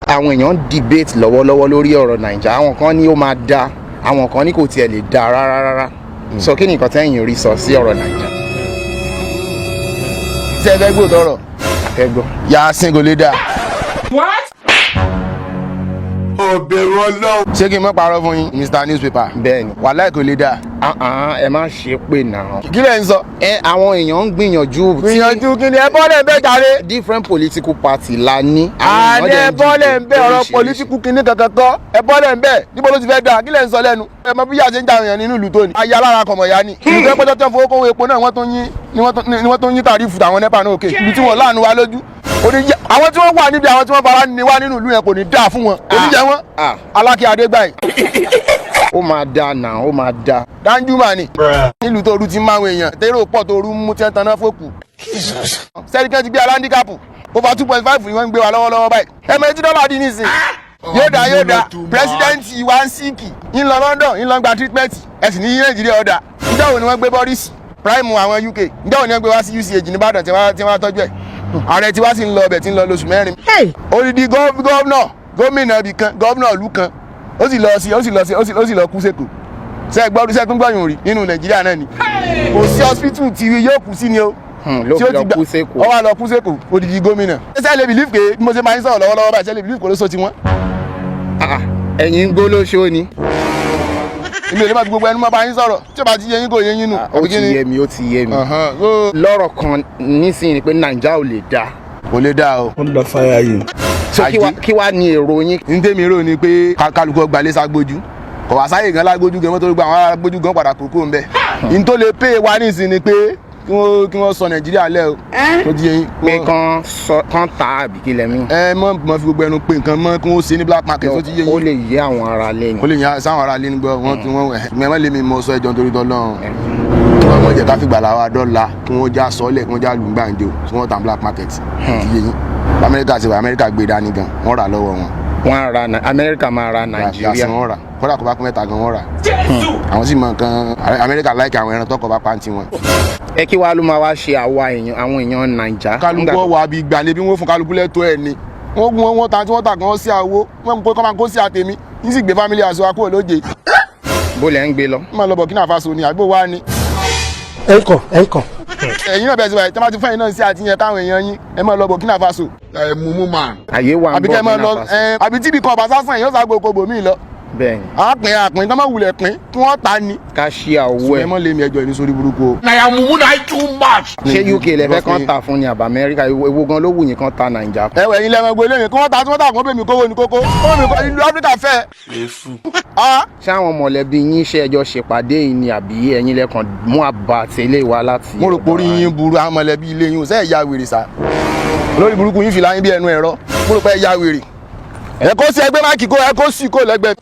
àwọn èèyàn debate lọ́wọ́lọ́wọ́ lórí ọ̀rọ̀ Naija àwọn kan ní ó máa da àwọn kan ní kò tiẹ̀ lè da rárá sọ kí ni nǹkan tẹ́yìn rí sọ sí ọ̀rọ̀ Naija. ṣé ẹ fẹ́ gbọ́ tọrọ akẹgbọ́. Yasin kò lè dà. What? Ọ̀bẹ̀rù Ọlọ́run. ṣé kí n má parọ́ fún yín Mr Newspaper. bẹ́ẹ̀ni. wàláì kò lè dà. ẹ má ṣe pé náà. kí lẹ̀ ń sọ. àwọn èèyàn ń gbìyànjú. gbìyànjú kí ni ẹ bọ́lẹ̀ ń bẹ́ jàre. different political party la ní. àní ẹ bọ́lẹ̀ ń bẹ́ ọ̀rọ̀ political kìíní kankan kọ́ ẹ bọ́lẹ̀ ń bẹ́ níbo ló ti fẹ́ dà kí lẹ̀ ń sọ lẹ́nu. ẹ mọ bí yà ṣe ń jà èèyàn nínú ìlú tó ní. ayé alára kọ̀mọ̀ ya ni. ìlú tó ń pẹ́jọ́ tẹ́ fowó kówó epo náà wọ́n tó ń yín tàrífù tàwọn nẹ́pà náà òkè ibi tí wọ́n láàánú wa lójú. àwọn tí wọ́n wà níbi àwọn tí wọ́n fara ní wá nínú ìlú yẹn kò ní dáa fún wọn. oníjẹ wọn Alákẹ́ Adégbàyí. ó máa da náà ó máa da. Danjuma ni nílùú tó rú ti máa ń èèyàn tẹ́rọ pọ̀ tó rú mú tí wọ́n taná fòkù. sẹ́ríkẹ́ ti gbé aláǹdíkàpù over 2.5 ni wọ́n ń gbé wa lọ́wọ́lọ́wọ́ báyìí. $80 dín nísìn. yóò dá pírẹsidẹ́ǹtì wa ń síìkì ń lọ London ń lọ gba treatment ẹ sì ní Nàìjíríà ọ̀dà. níjọ́ wo ni wọ́n gbé Boris prime àwọn UK níjọ́ wo ni wọ́n gbé wá sí UCH nìbàdàn tí wọ́n tọ́jú ẹ̀. ààrẹ tí wá sí ń lọ ọbẹ̀ tí ń lọ lóṣù mẹ́rin. odidi gómìnà ibì kan gómìnà ìlú kan ó sì lọ kú sẹ́kọ̀ọ́ sẹ́kùn gbọ́yùn rí nínú Nàìjíríà náà ni kò sí hospital tí yóò kú sí ni o ló fi lọ kú sẹ́kọ̀ọ́ ó wá lọ kú sẹ́kọ̀ọ́ odidi gómìnà. ṣé lè believe pé bí mo ṣe máa ń sọ̀rọ̀ lọ́wọ́lọ́wọ́ báyìí ṣé lè believe kò ló sọ ti wọ́n. ẹ̀yin ń gbólóṣó ni. èmi ò lè máa fi gbogbo ẹnu máa bá yín sọ̀rọ̀ tí o bá ti yé yín kò yé yín nù. ó ti yé mi. lọ́rọ̀ kan nísìnyí pé Naija ò lè da. kò lè dá o. wọ́n lọ fáyà yìí. so kí wàá ní èrò yín. ní tèmi rò ni pé kálukú gbalẹ̀ ságbójú kò wá sáyè gan lágbójú gan mọ́tò gba àwọn agbójú gan padà kókó ń bẹ̀. ní tó lè pè wá nísìnyí ni pé kí wọ́n sọ Nàìjíríà lẹ́ o. tó di yẹn. pé kán ta àbíkí lẹ́mí. mọ fi gbogbo ẹnu pé nǹkan mọ kí wọ́n ṣe ní black market tó ti yé yín. ó lè yé àwọn ará lé ni. ó lè yé sáwọn ará lé ni gbọ́ mẹ́mọ́ lèmi mọ sọ ẹjọ́ nítorí tọ́lọ́run. wọ́n jẹ́ ká fi gbàlà wa dọ́là kí wọ́n já sọ́ọ̀lẹ̀ kí wọ́n já lù gbàǹjo kí wọ́n ta black market. ti yé yín. Amẹ́ríkà ti wà Amẹ́ríkà gbé dání gan wọ́n rà lọ́wọ́ wọn. wọ́n ra Amẹ́ríkà máa ra Nàìjíríà. yàtọ̀ wọ́n rà kódà kó bá pín mẹ́ta gan wọ́n rà. àwọn sì mọ nǹkan Amẹ́ríkà láìka àwọn ẹran tọkọ bá pàǹtí wọn. ẹ kí wàá ló máa wá ṣe àwọn èèyàn Naija. kálukú wà bí gbàlẹ́ bí wọ́n fún kálukú lẹ́tọ́ ẹ̀ ni wọ́n ta tí wọ́n ta kan sí àwo wọ́n kó máa kó sí àtẹ̀mí yín sì gbé family house wa kúrò lóje. bó lẹ́ ń gbé lọ. wọ́n máa lọ Burkina Faso ni àbí wá ni. ẹ̀kọ́. ẹ̀yin náà bẹ̀rẹ̀ sí wa tí wọ́n ti fún ẹ̀yin náà sí àtìyẹn káwọn èèyàn yín ẹ máa lọ Burkina Faso. mumu man. àyè wà ń bọ̀ Burkina Faso. àbí tíbi kan ọba sásán èèyàn sàgbó kobò míì lọ. bẹ́ẹ̀ni. àpín tó máa wulẹ̀ pín kí wọ́n ta ni. ká ṣí àwọ̀ ẹ̀. ẹ mọ̀ lé mi ẹjọ́ ìní sórí burúkú o. na mumu na too much. ṣé UK lẹ́fẹ̀ẹ́ kan ta fún ni àbá Amẹ́ríkà ewo gan ló wù yín kan ta Naija. ẹwẹ yín lẹ́mọ̀ gbé lẹ́yìn kí wọ́n ta tí wọ́n ta kó bèmí kówó ni kókó ìlú Áfíríkà fẹ́. ṣé àwọn mọ̀lẹ́bí yín ṣe ẹjọ́ ṣèpàdé yìí ni àbí ẹ̀yin lẹ́kàn mú àbá tẹ́lẹ̀ wá láti. mo rò pé orí yín burú àwọn mọ̀lẹ́bí ilé yín ò sẹ́ẹ̀ ya wèrè sá lórí burúkú yín fìlà yín bí ẹnu ẹ̀rọ mo rò pé ẹ ya wèrè ẹ kó sí ẹgbẹ́ máàkì kó ẹ kó sì kó lẹ́gbẹ̀ẹ́.